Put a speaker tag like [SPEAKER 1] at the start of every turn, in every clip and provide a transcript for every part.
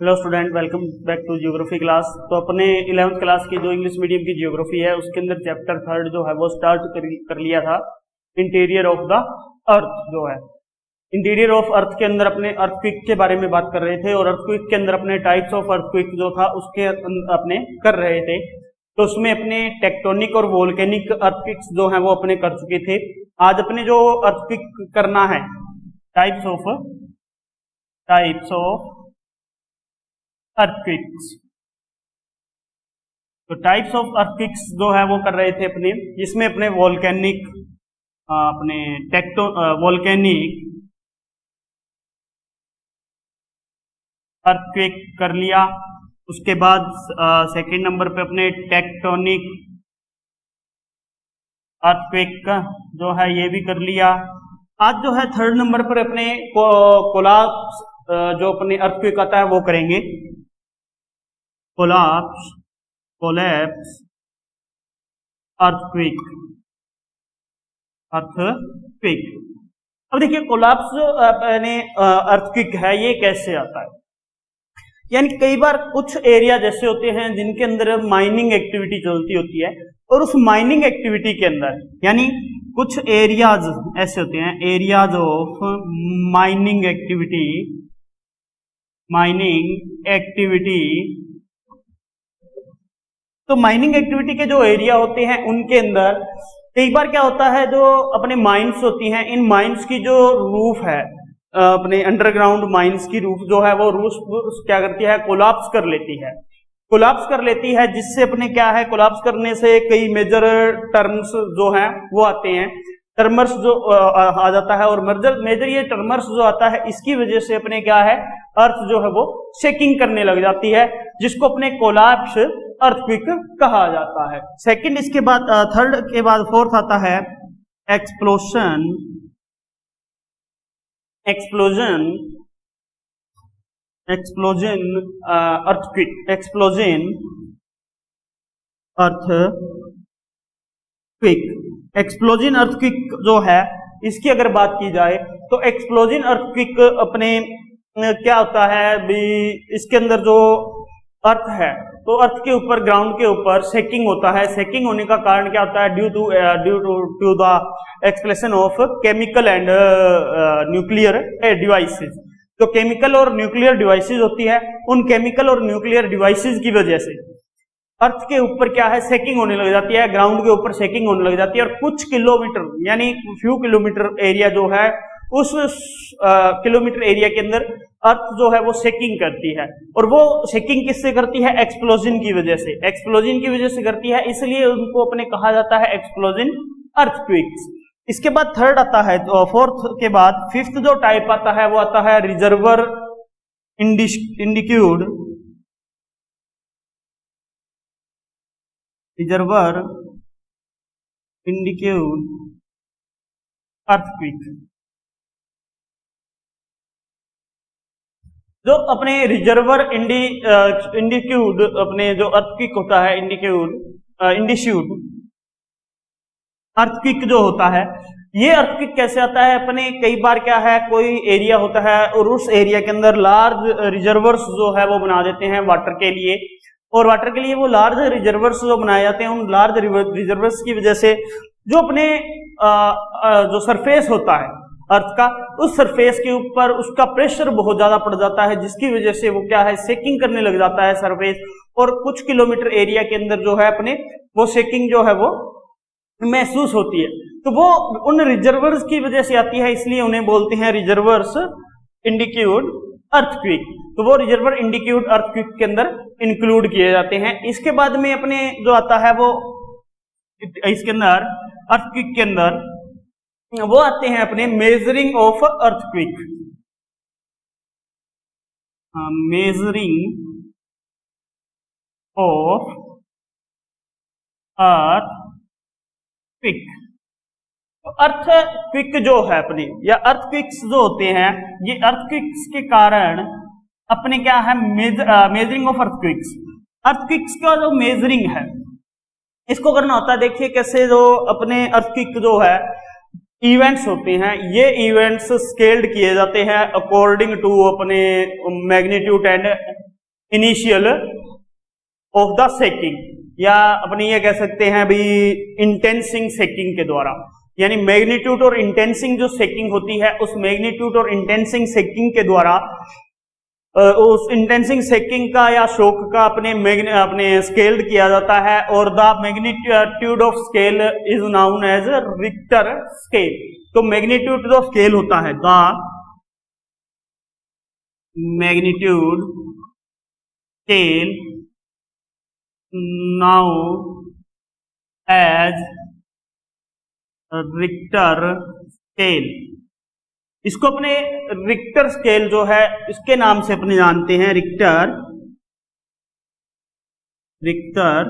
[SPEAKER 1] Hello student, welcome back to geography class. तो अपने 11th class की जो इंग्लिश मीडियम की जियोग्राफी है उसके अंदर चैप्टर 3 जो है वो स्टार्ट कर लिया था। इंटीरियर ऑफ द अर्थ जो है, इंटीरियर ऑफ अर्थ के अंदर अपने अर्थक्वेक के बारे में बात कर रहे थे और अर्थक्वेक के अंदर अपने टाइप्स ऑफ अर्थक्वेक जो था उसके अपने कर रहे थे। तो उसमें अपने टेक्टोनिक और वोल्केनिक अर्थक्वेक्स जो है वो अपने कर चुके थे। आज अपने जो अर्थक्वेक करना है टाइप्स ऑफ अर्थक्वेक्स, तो टाइप्स ऑफ अर्थक्वेक्स जो है वो कर रहे थे अपने, जिसमें अपने वोल्केनिक वोल्केनिक अर्थक्वेक कर लिया। उसके बाद सेकंड नंबर पे अपने टेक्टोनिक अर्थक्वेक का जो है ये भी कर लिया। आज जो है थर्ड नंबर पर अपने कोलाप्स जो अपने अर्थक्वेक आता है वो करेंगे। Collapse earthquake. अब देखिए कोलैप्स जो अर्थक्वेक है ये कैसे आता है, यानी कई बार कुछ एरिया जैसे होते हैं जिनके अंदर माइनिंग एक्टिविटी चलती होती है और उस माइनिंग एक्टिविटी के अंदर, यानी कुछ एरियाज ऐसे होते हैं, एरियाज ऑफ माइनिंग एक्टिविटी। तो माइनिंग एक्टिविटी के जो एरिया होते हैं उनके अंदर कई बार क्या होता है, जो अपने माइंस होती हैं, इन माइंस की जो रूफ है, अपने अंडरग्राउंड माइंस की रूफ जो है वो रूफ क्या करती है, कोलैप्स कर लेती है, जिससे अपने क्या है, कोलैप्स करने से कई मेजर टर्म्स जो हैं वो आते हैं, टर्मर्स जो आ जाता है, और मेजर ये टर्मर्स जो आता है इसकी वजह से अपने क्या है, अर्थ जो है वो शेकिंग करने लग जाती है, जिसको अपने कोलैप्स अर्थक्वेक कहा जाता है। सेकंड, इसके बाद थर्ड के बाद फोर्थ आता है एक्सप्लोजन अर्थक्वेक जो है, इसकी अगर बात की जाए तो एक्सप्लोजन अर्थक्वेक अपने क्या होता है भी, इसके अंदर जो अर्थ है तो अर्थ के ऊपर, ग्राउंड के ऊपर शेकिंग होता है। शेकिंग होने का कारण क्या होता है, due to the explosion of chemical and nuclear devices. तो केमिकल और न्यूक्लियर डिवाइसेस होती है, उन केमिकल और न्यूक्लियर डिवाइसेस की वजह से अर्थ के ऊपर क्या है, शेकिंग होने लग जाती है, ग्राउंड के ऊपर शेकिंग होने लग जाती है, और कुछ किलोमीटर यानी फ्यू किलोमीटर एरिया जो है, उस किलोमीटर एरिया के अंदर अर्थ जो है वो शेकिंग करती है। और वो शेकिंग किससे करती है, एक्सप्लोजन की वजह से करती है, इसलिए उनको अपने कहा जाता है एक्सप्लोजन अर्थक्वेक्स। इसके बाद थर्ड आता है, तो फोर्थ के बाद फिफ्थ जो टाइप आता है वो आता है रिजर्वर इंडिक्यूड अर्थक्वेक। जो अपने रिजर्वर इंडिक्यूड अपने जो अर्थक्वेक होता है, इंडिक्यूड अर्थक्वेक जो होता है, ये अर्थक्वेक कैसे आता है, अपने कई बार क्या है, कोई एरिया होता है और उस एरिया के अंदर लार्ज रिजर्वर्स जो है वो बना देते हैं वाटर के लिए, और वाटर के लिए वो लार्ज रिजर्वर्स जो बनाए जाते हैं, उन लार्ज रिजर्वर्स की वजह से जो अपने जो सरफेस होता है अर्थ का, उस सरफेस के ऊपर उसका प्रेशर बहुत ज्यादा पड़ जाता है, जिसकी वजह से वो क्या है, शेकिंग करने लग जाता है सरफेस, और कुछ किलोमीटर एरिया के अंदर जो है अपने वो शेकिंग जो है वो महसूस होती है। तो वो उन रिजर्वर्स की वजह से आती है, इसलिए उन्हें बोलते हैं रिजर्वर्स इंडिक्यूड अर्थक्वेक। तो वो रिजर्वर इंडिक्यूड अर्थक्वेक के अंदर इंक्लूड किए जाते हैं। इसके बाद में अपने जो आता है वो इसके अंदर अर्थक्वेक के अंदर वो आते हैं अपने measuring of earthquake. Measuring of earthquake. Earthquake जो है अपने, या अर्थक्वेक्स जो होते हैं, ये अर्थक्वेक्स के कारण अपने क्या है, मेजरिंग ऑफ अर्थक्वेक्स का जो मेजरिंग है इसको करना होता है। देखिए कैसे जो अपने अर्थक्वेक जो है इवेंट्स होते हैं, ये इवेंट्स स्केल्ड किए जाते हैं अकॉर्डिंग टू अपने magnitude and initial of the shaking, या अपने ये कह सकते हैं भी इंटेंसिंग सेकिंग के द्वारा, यानी मैग्नीट्यूड और इंटेंसिंग जो सेकिंग होती है उस मैग्नीट्यूड और इंटेंसिंग सेकिंग के द्वारा उस इंटेंसिंग सेकिंग का या शॉक का अपने स्केल्ड किया जाता है, और the magnitude of scale is known as Richter scale. तो मैग्नीट्यूड जो स्केल होता है, the magnitude scale now as Richter scale, इसको अपने रिक्टर स्केल जो है इसके नाम से अपने जानते हैं, रिक्टर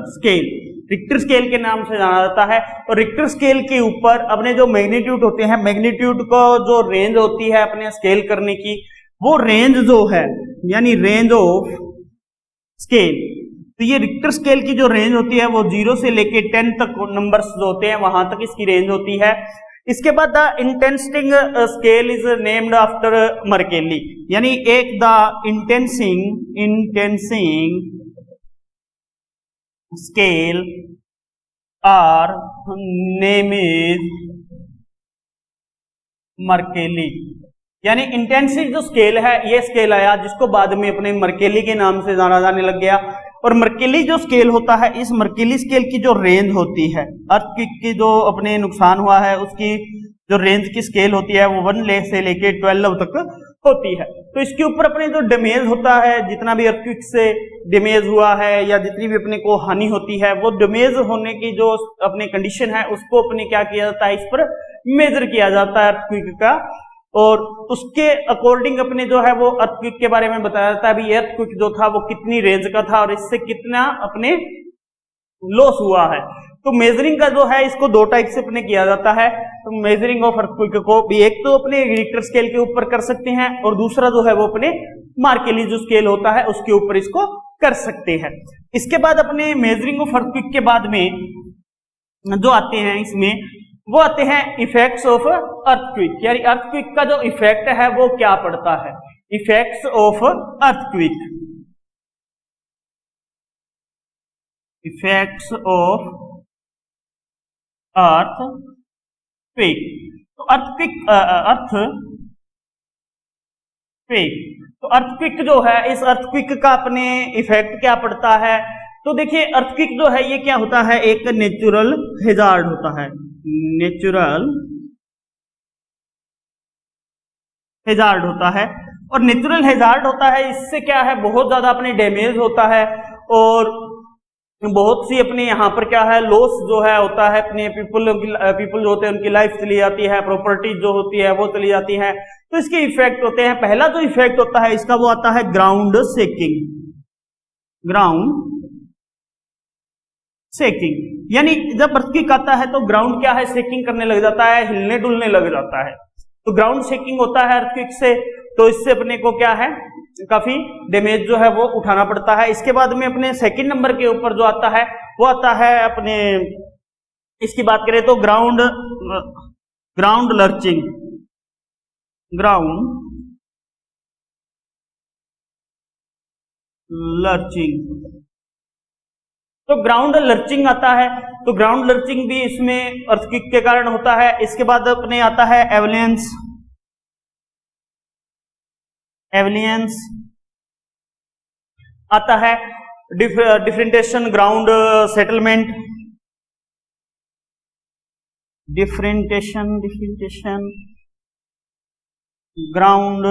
[SPEAKER 1] स्केल, रिक्टर स्केल के नाम से जाना जाता है। और रिक्टर स्केल के ऊपर अपने जो मैग्नीट्यूड होते हैं, मैग्नीट्यूड को जो रेंज होती है अपने स्केल करने की, वो रेंज जो है यानी रेंज ऑफ स्केल, तो ये रिक्टर स्केल की जो रेंज होती है वो 0 से लेके 10 तक नंबर्स जो होते हैं वहां तक इसकी रेंज होती है। इसके बाद the intensity scale is named after Mercalli, यानी एक the intensity scale are name is Mercalli, यानी इंटेंसिव जो स्केल है ये स्केल आया जिसको बाद में अपने मर्केली के नाम से जाना जाने लग गया। और मर्केली जो स्केल होता है, इस मर्केली स्केल की जो रेंज होती है, अर्थक्वेक की जो अपने नुकसान हुआ है उसकी जो रेंज की स्केल होती है वो 1 से लेके 12 तक होती है। तो इसके ऊपर अपने जो डैमेज होता है, जितना भी अर्थक्वेक से डैमेज हुआ है या जितनी भी अपने को हानि होती है, वो डैमेज होने की जो अपने कंडीशन है उसको अपने क्या किया जाता है, इस पर मेजर किया जाता है अर्थक्वेक का, और उसके अकॉर्डिंग अपने जो है वो अर्थक्वेक के बारे में बताया जाता है भी अर्थक्वेक जो था वो कितनी रेंज का था और इससे कितना अपने लॉस हुआ है। तो मेजरिंग का जो है इसको 2 टाइप से अपने किया जाता है। तो मेजरिंग ऑफ अर्थक्वेक को भी एक तो अपने रिक्टर स्केल के ऊपर कर सकते हैं, और दूसरा जो है वो अपने मार्केली जो स्केल होता है उसके ऊपर इसको कर सकते हैं। इसके बाद अपने मेजरिंग ऑफ अर्थक्वेक के बाद में जो आते हैं इसमें वो आते हैं इफेक्ट्स ऑफ अर्थक्वेक, यानी अर्थक्वेक का जो इफेक्ट है वो क्या पड़ता है, effects of earthquake, effects of earthquake. तो अर्थक्वेक जो है, इस अर्थक्वेक का अपने इफेक्ट क्या पड़ता है, तो देखिए अर्थक्वेक जो है ये क्या होता है, एक नेचुरल हैजार्ड होता है, नेचुरल हैजार्ड होता है। और नेचुरल हैजार्ड होता है, इससे क्या है बहुत ज्यादा अपने डैमेज होता है, और बहुत सी अपने यहाँ पर क्या है लॉस जो है होता है, अपने पीपल जो होते हैं उनकी लाइफ चली जाती है, प्रॉपर्टी जो होती है वो चली जाती है। तो इसके इफेक्ट होते हैं, पहला जो इफेक्ट होता है इसका वो आता है ग्राउंड शेकिंग, यानी जब अर्थक्वेक आता है तो ग्राउंड क्या है शेकिंग करने लग जाता है, हिलने डुलने लग जाता है। तो ग्राउंड शेकिंग होता है अर्थक्वेक से, तो इससे अपने को क्या है काफी डैमेज जो है वो उठाना पड़ता है। इसके बाद में अपने सेकंड नंबर के ऊपर जो आता है वो आता है अपने, इसकी बात करें तो ग्राउंड लर्चिंग, तो ग्राउंड लर्चिंग आता है। तो ग्राउंड लर्चिंग भी इसमें अर्थक्वेक के कारण होता है। इसके बाद अपने आता है एवलियंस आता है, differentiation ground settlement, differentiation ground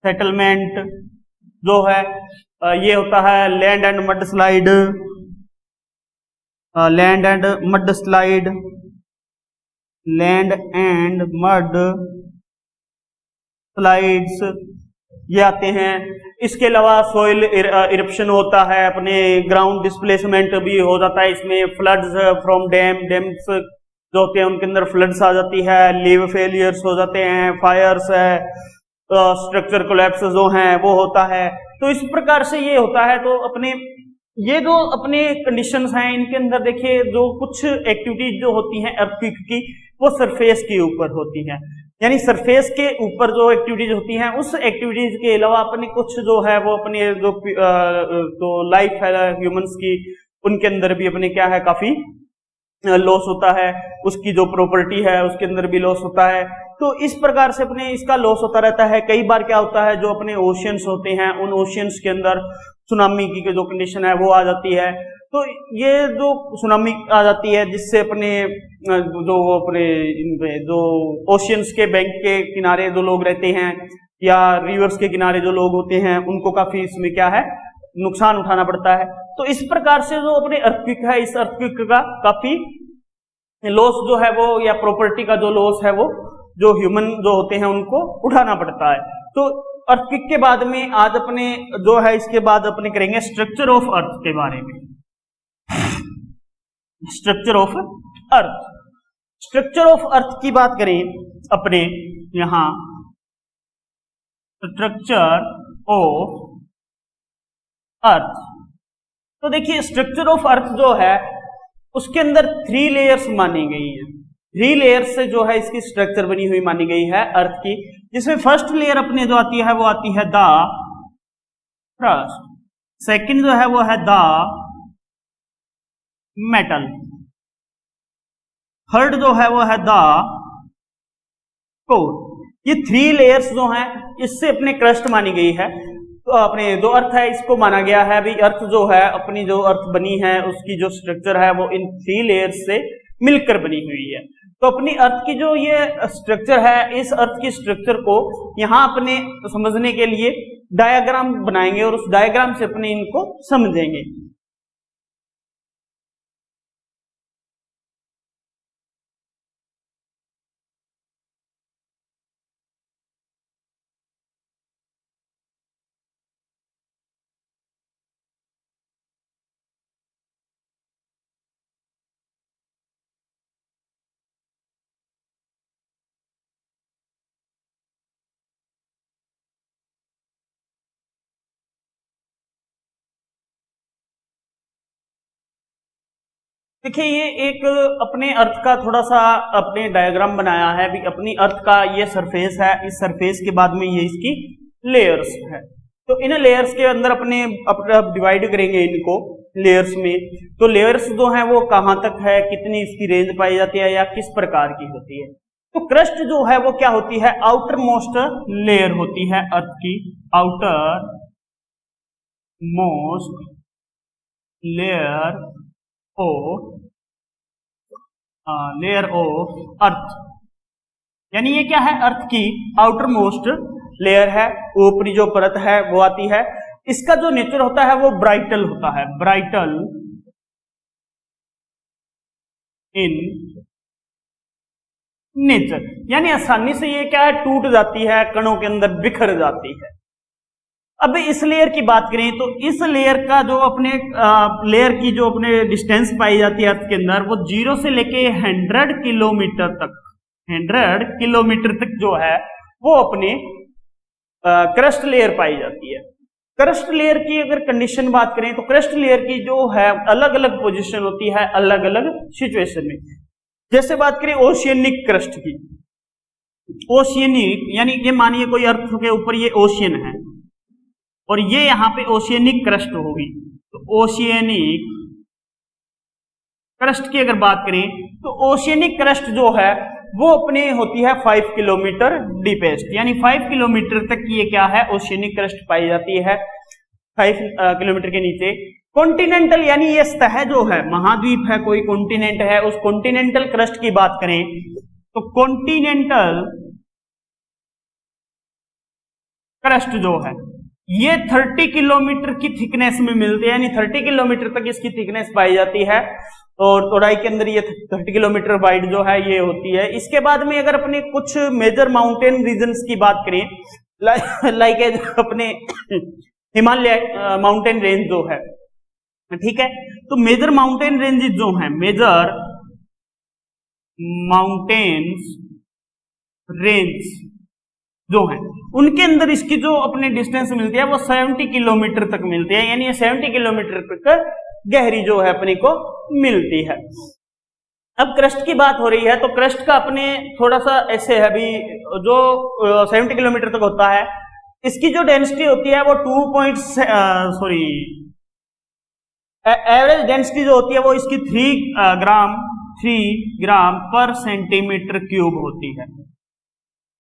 [SPEAKER 1] settlement जो है ये होता है land and mud slide, land and mud slides ये आते हैं। इसके अलावा सोइल इरप्शन होता है, अपने ग्राउंड डिस्प्लेसमेंट भी हो जाता है इसमें, फ्लड्स फ्रॉम डैम्स जो होते हैं उनके अंदर फ्लड्स आ जाती है, लीव फेलियर्स हो जाते हैं, फायर्स है, स्ट्रक्चर कोलैप्स जो हैं वो होता है। तो इस प्रकार से ये होता है। तो अपने ये जो अपने कंडीशंस हैं इनके अंदर देखिए जो कुछ एक्टिविटीज जो होती हैं अर्थक्वेक की वो सरफेस के ऊपर होती हैं। यानी सरफेस के ऊपर जो एक्टिविटीज होती हैं उस एक्टिविटीज के अलावा अपने कुछ जो है वो अपने जो लाइफ है ह्यूमंस की, उनके अंदर भी अपने क्या है काफी लॉस होता है, उसकी जो प्रॉपर्टी है उसके अंदर भी लॉस होता है। तो इस प्रकार से अपने इसका लॉस होता रहता है। कई बार क्या होता है, जो अपने ओशियंस होते हैं उन ओशियंस के अंदर सुनामी की जो कंडीशन है वो आ जाती है। तो ये जो सुनामी आ जाती है जिससे अपने जो अपने जो ओशियंस के बैंक के किनारे जो लोग रहते हैं या रिवर्स के किनारे जो लोग होते हैं उनको काफी इसमें क्या है नुकसान उठाना पड़ता है। तो इस प्रकार से जो अपने अर्थक्वेक है, इस अर्थक्वेक का काफी लॉस जो है वो या प्रॉपर्टी का जो लॉस है वो जो ह्यूमन जो होते हैं उनको उठाना पड़ता है। तो अर्थक्वेक के बाद में आज अपने जो है इसके बाद अपने करेंगे स्ट्रक्चर ऑफ अर्थ के बारे में। Structure of earth, structure of earth की बात करें अपने यहां, स्ट्रक्चर ऑफ अर्थ। तो देखिए स्ट्रक्चर ऑफ अर्थ जो है उसके अंदर 3 लेयर्स मानी गई है। 3 लेयर्स से जो है इसकी स्ट्रक्चर बनी हुई मानी गई है अर्थ की, जिसमें फर्स्ट लेयर अपने जो आती है वो आती है द क्रस्ट, सेकंड जो है वो है द मेटल, थर्ड जो है वो है द कोर। ये 3 लेयर्स जो हैं इससे अपने क्रस्ट मानी गई है। तो अपने जो अर्थ है इसको माना गया है भी अर्थ जो है अपनी जो अर्थ बनी है उसकी जो स्ट्रक्चर है वो इन 3 लेयर्स से मिलकर बनी हुई है। तो अपनी अर्थ की जो ये स्ट्रक्चर है, इस अर्थ की स्ट्रक्चर को यहां अपने समझने के लिए डायग्राम बनाएंगे और उस डायग्राम से अपने इनको समझेंगे। देखिए ये एक अपने अर्थ का थोड़ा सा अपने डायग्राम बनाया है भी। अपनी अर्थ का ये सरफेस है, इस सरफेस के बाद में ये इसकी लेयर्स है। तो इन लेयर्स के अंदर अपने डिवाइड करेंगे इनको लेयर्स में। तो लेयर्स जो है वो कहां तक है, कितनी इसकी रेंज पाई जाती है या किस प्रकार की होती है। तो क्रस्ट जो है वो क्या होती है, आउटर मोस्ट लेयर होती है अर्थ की, outer most layer of earth. यानी ये क्या है, अर्थ की आउटर मोस्ट लेयर है, ऊपरी जो परत है वो आती है। इसका जो नेचर होता है वो ब्राइटल होता है, ब्राइटल इन नेचर, यानी आसानी से ये क्या है टूट जाती है, कणों के अंदर बिखर जाती है। अब इस लेयर की बात करें तो इस लेयर का जो अपने लेयर की जो अपने डिस्टेंस पाई जाती है अर्थ के अंदर वो 0 से लेके 100 किलोमीटर तक, 100 किलोमीटर तक जो है वो अपने क्रस्ट लेयर पाई जाती है। क्रस्ट लेयर की अगर कंडीशन बात करें तो क्रस्ट लेयर की जो है अलग अलग पोजीशन होती है अलग अलग सिचुएशन में। जैसे बात करें ओशियनिक क्रस्ट की, ओशियनिक यानी ये मानिए कोई अर्थ के ऊपर ये ओशियन है और ये यहां पे ओशियनिक क्रस्ट होगी। तो ओशियनिक क्रस्ट की अगर बात करें तो ओशियनिक क्रस्ट जो है वो अपने होती है 5 किलोमीटर डीपेस्ट, यानी 5 किलोमीटर तक ये क्या है ओशियनिक क्रस्ट पाई जाती है 5 किलोमीटर के नीचे। कॉन्टिनेंटल यानी ये सतह जो है, महाद्वीप है, कोई कॉन्टिनेंट है, उस कॉन्टिनेंटल क्रस्ट की बात करें तो कॉन्टिनेंटल क्रस्ट जो है ये 30 किलोमीटर की थिकनेस में मिलती है, यानी 30 किलोमीटर तक इसकी थिकनेस पाई जाती है और चौड़ाई के अंदर ये 30 किलोमीटर वाइड जो है ये होती है। इसके बाद में अगर अपने कुछ मेजर माउंटेन रीजन्स की बात करें, लाइक अपने हिमालय माउंटेन रेंज जो है, ठीक है, तो मेजर माउंटेन रेंजेस जो है, मेजर माउंटेन्स रेंज जो है उनके अंदर इसकी जो अपने डिस्टेंस मिलती है वो 70 किलोमीटर तक मिलती है, यानी 70 किलोमीटर तक गहरी जो है अपने को मिलती है। अब क्रस्ट की बात हो रही है तो क्रस्ट का अपने थोड़ा सा ऐसे है अभी, जो 70 किलोमीटर तक होता है, इसकी जो डेंसिटी होती है वो एवरेज डेंसिटी जो होती है वो इसकी 3 ग्राम पर सेंटीमीटर क्यूब होती है।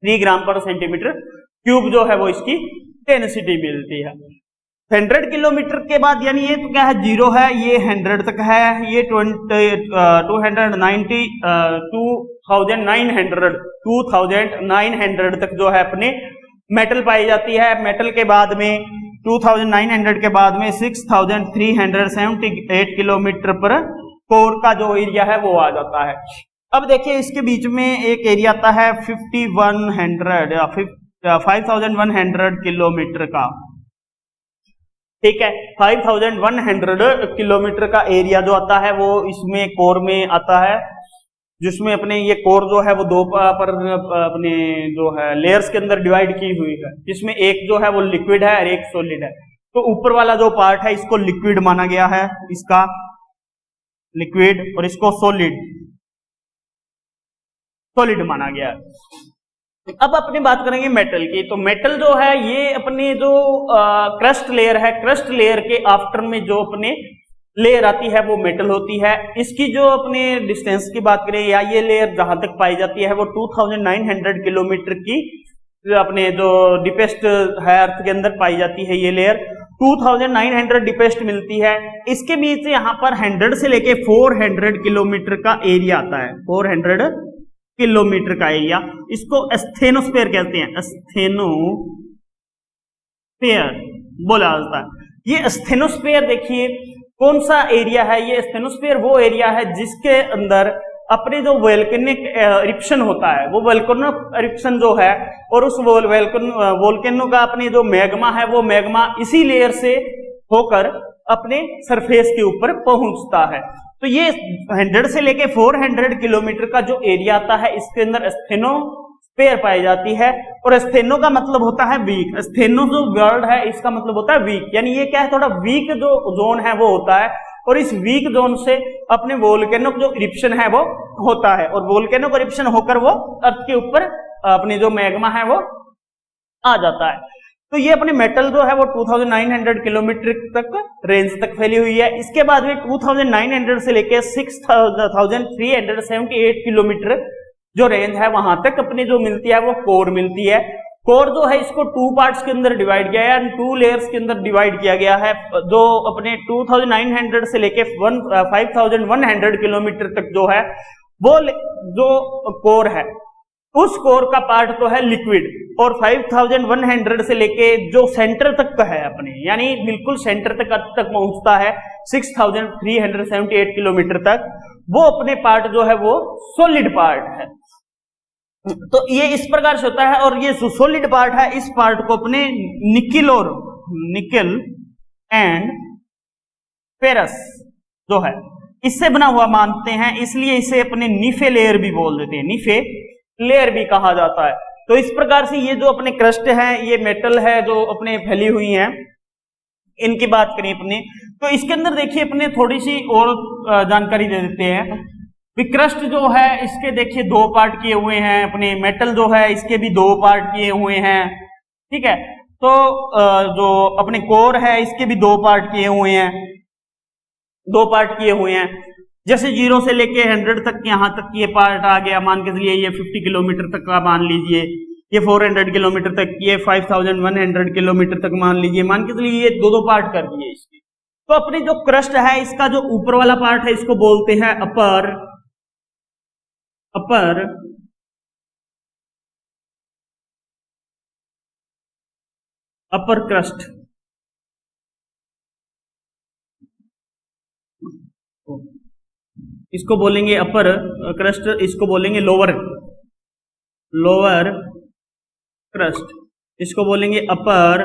[SPEAKER 1] 3 ग्राम पर सेंटीमीटर क्यूब जो है वो इसकी डेंसिटी मिलती है। 100 किलोमीटर के बाद, यानी ये तो क्या है, 0 है, ये 100 तक है, ये 2900 तक जो है अपने मेटल पाई जाती है। मेटल के बाद में 2900 के बाद में 6378 किलोमीटर पर कोर का जो एरिया है वो आ जाता है। अब देखिए इसके बीच में एक एरिया आता है 5100 किलोमीटर का, ठीक है। 5100 किलोमीटर का एरिया जो आता है वो इसमें कोर में आता है, जिसमें अपने ये कोर जो है वो दो पर अपने जो है लेयर्स के अंदर डिवाइड की हुई है, जिसमें एक जो है वो लिक्विड है और एक सॉलिड है। तो ऊपर वाला जो पार्ट है इसको लिक्विड माना गया है, इसका लिक्विड, और इसको सॉलिड माना गया है। अब अपनी बात करेंगे मेटल की। तो मेटल जो है ये अपने जो क्रस्ट लेयर है, क्रस्ट लेयर के आफ्टर में जो अपने लेयर आती है वो मेटल होती है। इसकी जो अपने डिस्टेंस की बात करें, या ये लेयर जहां तक पाई जाती है वो 2900 किलोमीटर की अपने जो डिपेस्ट है अर्थ के अंदर पाई जाती है। ये लेयर 2900 डिपेस्ट मिलती है। इसके बीच यहाँ पर 100 से लेके 400 किलोमीटर का एरिया आता है, 400 किलोमीटर का एरिया। इसको एस्थेनोस्फेयर कहते हैं, एस्थेनोस्फेयर बोला जाता है। ये एस्थेनोस्फेयर देखिए कौन सा एरिया है, ये एस्थेनोस्फेयर वो एरिया है जिसके अंदर अपने जो वोल्केनिक इरिप्शन होता है, वो वोल्केनो इरिप्शन जो है, और उस वोल्केनो का अपने जो मैग्मा है वो मैग्मा इसी लेयर से होकर अपने सरफेस के ऊपर पहुंचता है। तो ये 100 से लेके 400 किलोमीटर का जो एरिया आता है इसके अंदर एस्थेनोस्फेयर पाई जाती है। और एस्थेनो का मतलब होता है वीक, एस्थेनो जो वर्ड है इसका मतलब होता है वीक, यानी ये क्या है, थोड़ा वीक जो जोन है वो होता है, और इस वीक जोन से अपने वोल्केनो जो इरिप्शन है वो होता है, और वोल्केनो का इरिप्शन होकर वो अर्थ के ऊपर अपने जो मैग्मा है वो आ जाता है। तो ये अपने मेटल जो है वो 2900 किलोमीटर तक रेंज तक फैली हुई है। इसके बाद में 2900 से लेके 6378 किलोमीटर जो रेंज है वहां तक अपनी जो मिलती है वो कोर मिलती है। कोर जो है इसको 2 पार्ट्स के अंदर डिवाइड किया है, 2 लेयर्स के अंदर डिवाइड किया गया है। जो अपने 2900 से लेके 5100 किलोमीटर तक जो है वो जो कोर है, उस कोर का पार्ट तो है लिक्विड, और 5100 से लेके जो सेंटर तक का है अपने, यानी बिल्कुल सेंटर तक पहुंचता है 6378 किलोमीटर तक, वो अपने पार्ट जो है वो सॉलिड पार्ट है। तो ये इस प्रकार से होता है। और ये जो सॉलिड पार्ट है इस पार्ट को अपने निकल एंड फेरस जो है इससे बना हुआ मानते हैं, इसलिए इसे अपने निफे लेयर भी बोल देते हैं, निफे लेयर भी कहा जाता है। तो इस प्रकार से ये जो अपने क्रस्ट है, ये मेटल है जो अपने फैली हुई हैं, इनकी बात करें अपने, तो इसके अंदर देखिए अपने थोड़ी सी और जानकारी दे देते हैं। क्रस्ट जो है इसके देखिए 2 पार्ट किए हुए हैं, अपने मेटल जो है इसके भी 2 पार्ट किए हुए हैं, ठीक है। तो जो अपने कोर है इसके भी 2 पार्ट किए हुए हैं, 2 पार्ट किए हुए हैं। जैसे 0 से लेके 100 तक यहाँ तक ये पार्ट आ गया, मान के चलिए ये 50 किलोमीटर तक का मान लीजिए, ये 400 किलोमीटर तक, ये 5100 किलोमीटर तक मान लीजिए, मान के चलिए ये 2 पार्ट कर दिए इसके। तो अपनी जो क्रस्ट है इसका जो ऊपर वाला पार्ट है इसको बोलते हैं अपर क्रस्ट, इसको बोलेंगे अपर क्रस्ट, इसको बोलेंगे लोअर क्रस्ट, इसको बोलेंगे अपर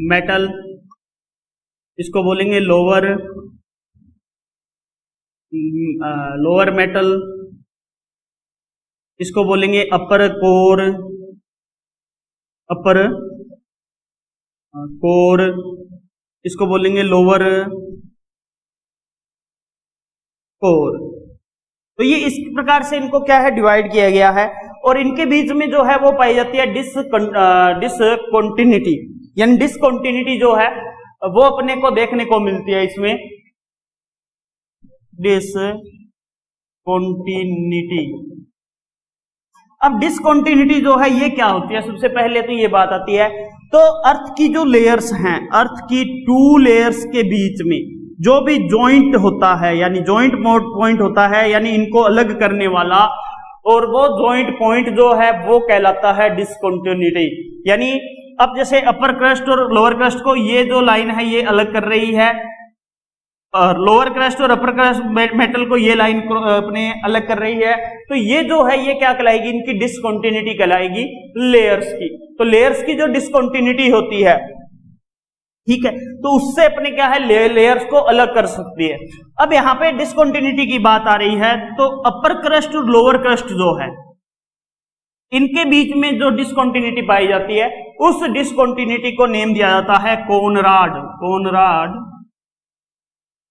[SPEAKER 1] मेटल, इसको बोलेंगे लोअर मेटल, इसको बोलेंगे अपर कोर, इसको बोलेंगे लोअर कोर। तो ये इस प्रकार से इनको क्या है डिवाइड किया गया है, और इनके बीच में जो है वो पाई जाती है डिसकंटिन्यूटी, यानी डिसकंटिन्यूटी जो है वो अपने को देखने को मिलती है इसमें, डिसकंटिन्यूटी। अब डिसकंटिन्यूटी जो है ये क्या होती है, सबसे पहले तो ये बात आती है, तो अर्थ की जो लेयर्स हैं, अर्थ की 2 लेयर्स के बीच में जो भी जॉइंट होता है, यानी जॉइंट पॉइंट होता है, यानी इनको अलग करने वाला, और वो जॉइंट पॉइंट जो है वो कहलाता है डिसकंटिन्यूटी। यानी अब जैसे अपर क्रस्ट और लोअर क्रस्ट को ये जो लाइन है ये अलग कर रही है, और लोअर क्रस्ट और अपर क्रस्ट मेटल को ये लाइन अपने अलग कर रही है, तो ये जो है ये क्या कहलाएगी, इनकी डिसकंटिन्यूटी कहलाएगी लेयर्स की। तो लेयर्स की जो डिसकंटिन्यूटी होती है, ठीक है, तो उससे अपने क्या है लेयर्स को अलग कर सकती है। अब यहां पे डिसकंटिन्यूटी की बात आ रही है, तो अपर क्रस्ट और लोअर क्रस्ट जो है इनके बीच में जो डिसकंटिन्यूटी पाई जाती है, उस डिसकंटिन्यूटी को नेम दिया जाता है Conrad. Conrad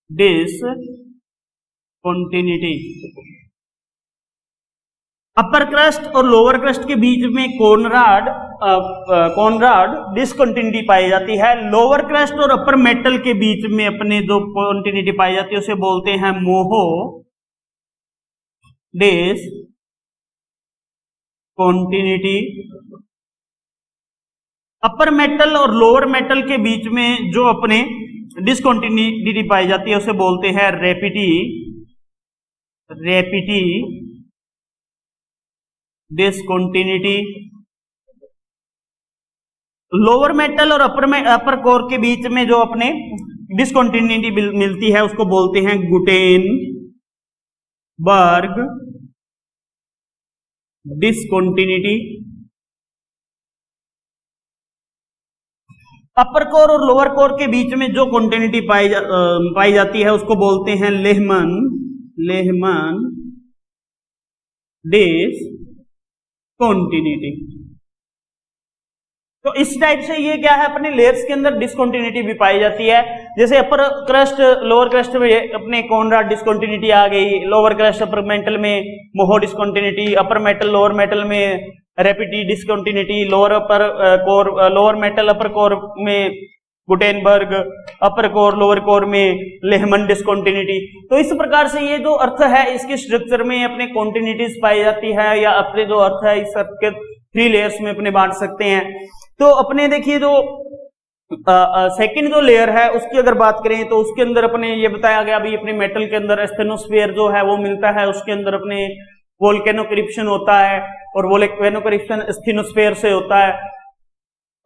[SPEAKER 1] discontinuity. Upper crust और लोअर क्रस्ट के बीच में कोनराड डिसकंटिन्यूटी पाई जाती है। लोअर क्रस्ट और अपर मेटल के बीच में अपने जो कंटिन्यूटी पाई जाती है उसे बोलते हैं मोहो डिसकंटिन्यूटी। अपर मेटल और लोअर मेटल के बीच में जो अपने डिसकंटिन्यूटी पाई जाती है उसे बोलते हैं रैपिडी डिसकंटिन्यूटी। लोअर मेटल और अपर कोर के बीच में जो अपने डिसकंटिन्यूटी मिलती है उसको बोलते हैं गुटेनबर्ग डिसकंटिन्यूटी। अपर कोर और लोअर कोर के बीच में जो कंटिन्यूटी पाई जाती है उसको बोलते हैं लेहमन डिसकंटिन्यूटी। तो इस टाइप से ये क्या है, अपने लेयर्स के अंदर डिसकंटिन्यूटी भी पाई जाती है। जैसे अपर क्रस्ट लोअर क्रस्ट में अपने कोनराड डिसकंटिन्यूटी आ गई, लोअर क्रस्ट अपर मेटल में मोहो डिसकंटिन्यूटी, अपर मेटल लोअर मेटल में रैपिडी डिसकंटिन्यूटी, लोअर मेटल अपर कोर में गुटेनबर्ग, अपर कोर लोअर कोर में लेहमन डिसकंटिन्यूटी। तो इस प्रकार से ये जो अर्थ है इसके स्ट्रक्चर में अपने कंटिन्यूटीज पाई जाती है, या अपने जो अर्थ है इस अर्थ के 3 लेयर्स में अपने बांट सकते हैं। तो अपने देखिए जो सेकंड जो लेयर है उसकी अगर बात करें तो उसके अंदर अपने ये बताया गया अभी, अपने मेटल के अंदर स्टेनोस्फीयर जो है वो मिलता है, उसके अंदर अपने वोल्केनोक इरप्शन होता है, और वोल्केनोक इरप्शन स्टेनोस्फीयर से होता है।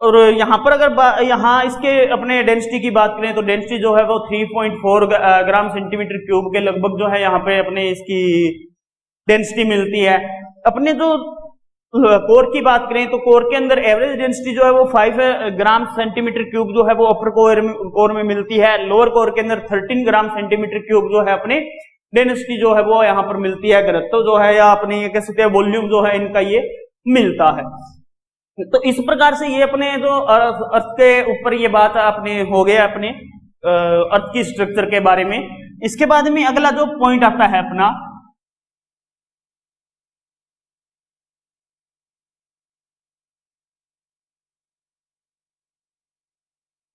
[SPEAKER 1] और यहाँ पर अगर यहाँ इसके अपने डेंसिटी की बात करें तो डेंसिटी जो है वो 3.4 ग्राम सेंटीमीटर क्यूब के लगभग जो है यहाँ पे अपने इसकी डेंसिटी मिलती है। अपने जो कोर की बात करें तो कोर के अंदर एवरेज डेंसिटी जो है वो 5 ग्राम सेंटीमीटर क्यूब जो है वो अपर कोर में मिलती है। लोअर कोर के अंदर 13 ग्राम सेंटीमीटर क्यूब जो है अपने डेंसिटी जो है वो यहाँ पर मिलती है, घनत्व जो है या अपने ये कह सकते हैं वॉल्यूम जो है इनका ये मिलता है। तो इस प्रकार से ये अपने जो अर्थ के ऊपर ये बात अपने हो गया अपने अर्थ की स्ट्रक्चर के बारे में। इसके बाद में अगला जो पॉइंट आता है अपना,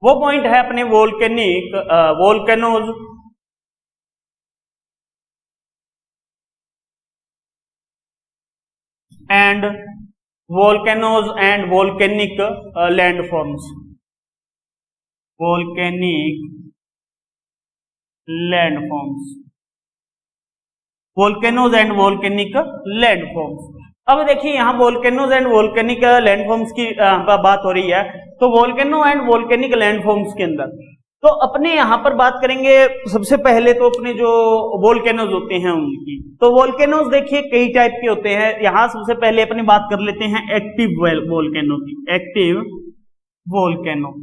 [SPEAKER 1] वो पॉइंट है अपने volcanoes and volcanic landforms. Volcanic landforms, volcanoes and volcanic landforms. अब देखिए यहाँ वोल्केनोज एंड वोल्केनिक लैंडफॉर्म्स की बात हो रही है, तो वोल्केनो एंड वोल्केनिक लैंडफॉर्म्स के अंदर तो अपने यहाँ पर बात करेंगे सबसे पहले तो अपने जो वोल्केनोज होते हैं उनकी। तो वोल्केनोज देखिए कई टाइप के होते हैं। यहाँ सबसे पहले अपनी बात कर लेते हैं एक्टिव वोल्केनो की। एक्टिव वोल्केनो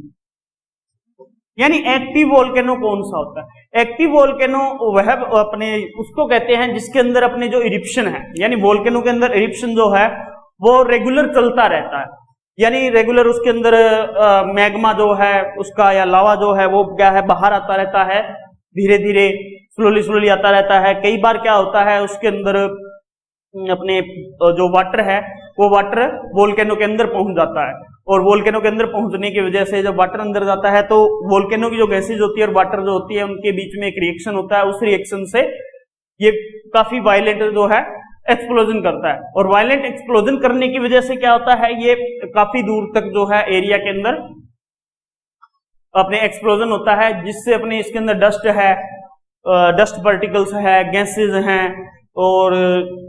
[SPEAKER 1] यानी एक्टिव वोल्केनो कौन सा होता है? एक्टिव वोल्केनो वह अपने उसको कहते हैं जिसके अंदर अपने जो इरिप्शन है, यानी वोल्केनो के अंदर इरिप्शन जो है वो रेगुलर चलता रहता है, यानी रेगुलर उसके अंदर मैग्मा जो है उसका या लावा जो है वो क्या है बाहर आता रहता है धीरे धीरे स्लोली स्लोली आता रहता है। कई बार क्या होता है उसके अंदर अपने जो वाटर है वो वाटर वोल्केनो के अंदर पहुंच जाता है, और वोल्केनो के अंदर पहुंचने की वजह से जब वाटर अंदर जाता है तो वोल्केनो की जो गैसेज होती है और वाटर जो होती है उनके बीच में एक रिएक्शन होता है। उस रिएक्शन से ये काफी वायलेंट जो है एक्सप्लोजन करता है, और वायलेंट एक्सप्लोजन करने की वजह से क्या होता है ये काफी दूर तक जो है एरिया के अंदर अपने एक्सप्लोजन होता है, जिससे अपने इसके अंदर डस्ट है, डस्ट पार्टिकल्स है, गैसेज हैं, और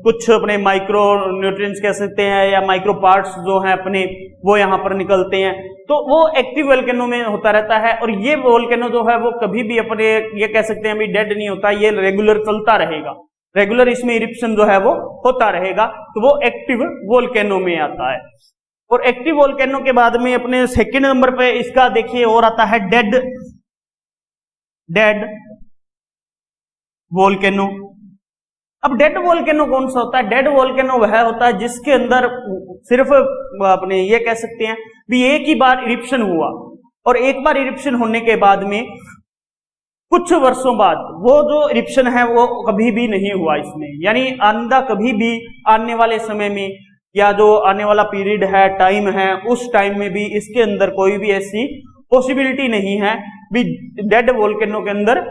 [SPEAKER 1] कुछ अपने माइक्रो न्यूट्रिएंट्स कह सकते हैं या माइक्रो पार्ट्स जो हैं अपने वो यहाँ पर निकलते हैं। तो वो एक्टिव वोल्केनो में होता रहता है, और ये वोल्केनो जो है वो कभी भी अपने ये कह सकते हैं अभी डेड नहीं होता, ये रेगुलर चलता रहेगा, रेगुलर इसमें इरिप्शन जो है वो होता रहेगा। तो वो एक्टिव वोल्केनो में आता है। और एक्टिव वोल्केनो के बाद में अपने सेकेंड नंबर पे इसका देखिए और आता है डेड वोल्केनो। अब डेड वोल्केनो कौन सा होता है? डेड वोल्केनो वह होता है जिसके अंदर सिर्फ अपने ये कह सकते हैं भी एक ही बार इरिप्शन हुआ, और एक बार इरिप्शन होने के बाद में कुछ वर्षों बाद वो जो इरिप्शन है वो कभी भी नहीं हुआ इसमें, यानी आंदा कभी भी आने वाले समय में या जो आने वाला पीरियड है, टाइम है, उस टाइम में भी इसके अंदर कोई भी ऐसी पॉसिबिलिटी नहीं है भी डेड वोल्केनो के अंदर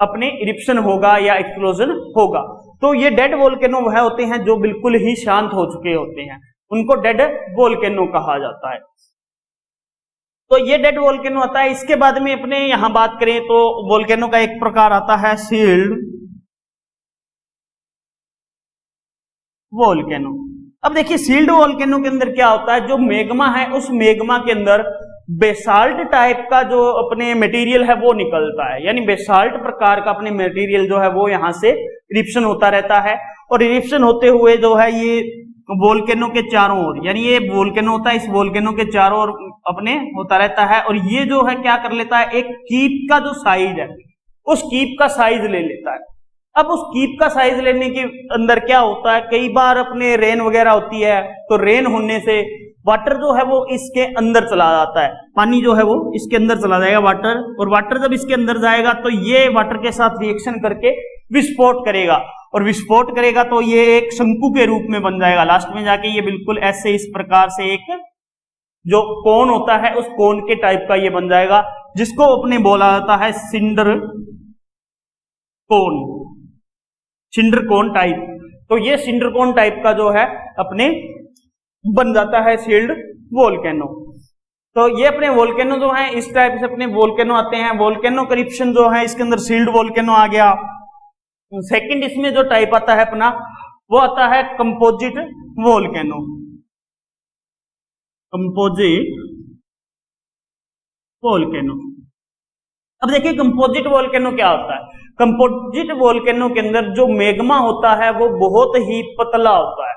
[SPEAKER 1] अपने इरिप्शन होगा या एक्सप्लोजन होगा। तो ये डेड वोल्केनो वह होते हैं जो बिल्कुल ही शांत हो चुके होते हैं, उनको डेड वोल्केनो कहा जाता है। तो ये डेड वोल्केनो आता है। इसके बाद में अपने यहां बात करें तो वोल्केनो का एक प्रकार आता है सील्ड वोल्केनो। अब देखिए सील्ड वोल्केनो के अंदर क्या होता है, जो मेग्मा है उस मेग्मा के अंदर बेसाल्ट टाइप का जो अपने मटेरियल है वो निकलता है, यानी बेसाल्ट प्रकार का अपने मटेरियल जो है वो यहां से इरिप्शन होता रहता है, और इरिप्शन होते हुए जो है ये वोल्केनो के चारों ओर, यानी ये वोल्केनो होता है, इस वोल्केनो के चारों ओर अपने होता रहता है, और ये जो है क्या कर लेता है, एक कीप का जो साइज है उस कीप का साइज ले लेता है। अब उस कीप का साइज लेने के अंदर क्या होता है, कई बार अपने रेन वगैरह होती है तो रेन होने से वाटर जो है वो इसके अंदर चला जाता है, पानी जो है वो इसके अंदर चला जाएगा वाटर, और वाटर जब इसके अंदर जाएगा तो ये वाटर के साथ रिएक्शन करके विस्फोट करेगा, और विस्फोट करेगा तो ये एक शंकु के रूप में बन जाएगा। लास्ट में जाके ये बिल्कुल ऐसे इस प्रकार से एक जो कोन होता है उस कोन के टाइप का ये बन जाएगा, जिसको अपने बोला जाता है cinder cone, cinder cone type. तो ये सिंडर कोन टाइप का जो है अपने बन जाता है सील्ड वोल्केनो। तो ये अपने वोल्केनो जो है इस टाइप से अपने वोल्केनो आते हैं। वोल्केनो करप्शन जो है इसके अंदर सील्ड वोल्केनो आ गया। सेकंड इसमें जो टाइप आता है अपना वो आता है कंपोजिट वोल्केनो। Composite volcano. अब देखिए कंपोजिट वोल्केनो क्या होता है। कंपोजिट वोल्केनो के अंदर जो मेग्मा होता है वो बहुत ही पतला होता है,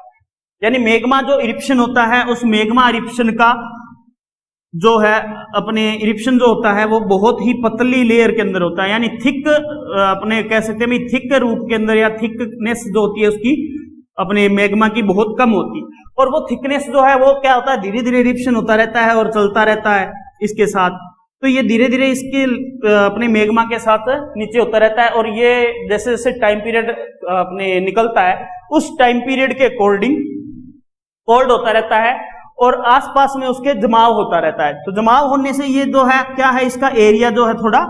[SPEAKER 1] यानी मेग्मा जो इरिप्शन होता है उस मेग्मा इरिप्शन का जो है अपने इरिप्शन जो होता है वो बहुत ही पतली लेयर के अंदर होता है, यानी थिक अपने कह सकते हैं थिक रूप के अंदर, या थिकनेस जो होती है उसकी अपने मेग्मा की बहुत कम होती, और वो थिकनेस जो है वो क्या होता है धीरे धीरे इरिप्शन होता रहता है और चलता रहता है इसके साथ। तो ये धीरे धीरे इसके अपने मेग्मा के साथ नीचे होता रहता है, और ये जैसे जैसे टाइम पीरियड अपने निकलता है उस टाइम पीरियड के अकॉर्डिंग कोल्ड होता रहता है, और आसपास में उसके जमाव होता रहता है। तो जमाव होने से ये जो है क्या है, इसका एरिया जो है थोड़ा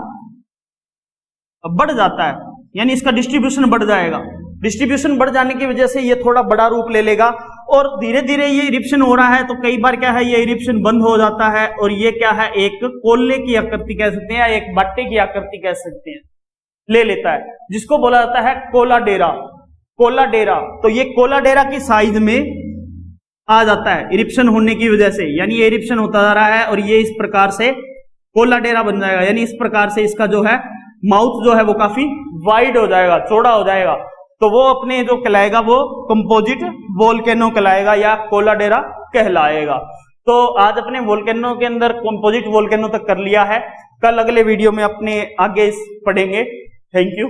[SPEAKER 1] बढ़ जाता है, यानी इसका डिस्ट्रीब्यूशन बढ़ जाएगा। डिस्ट्रीब्यूशन बढ़ जाने की वजह से ये थोड़ा बड़ा रूप ले लेगा, और धीरे धीरे ये इरिप्शन हो रहा है तो कई बार क्या है ये इरिप्शन बंद हो जाता है, और ये क्या है एक कोल्ले की आकृति कह सकते हैं या एक बट्टे की आकृति कह सकते हैं ले लेता है, जिसको बोला जाता है कोला डेरा। कोला डेरा, तो ये कोला डेरा की साइज में आ जाता है इरिप्शन होने की वजह से, यानी ये इरिप्शन होता जा रहा है और ये इस प्रकार से कोला डेरा बन जाएगा, यानी इस प्रकार से इसका जो है माउथ जो है वो काफी वाइड हो जाएगा, चौड़ा हो जाएगा। तो वो अपने जो कहलाएगा वो कंपोजिट वोल्केनो कहलाएगा या कोला डेरा कहलाएगा। तो आज अपने वोल्केनो के अंदर कंपोजिट वोल्केनो तक कर लिया है, कल अगले वीडियो में अपने आगे पढ़ेंगे। Thank you.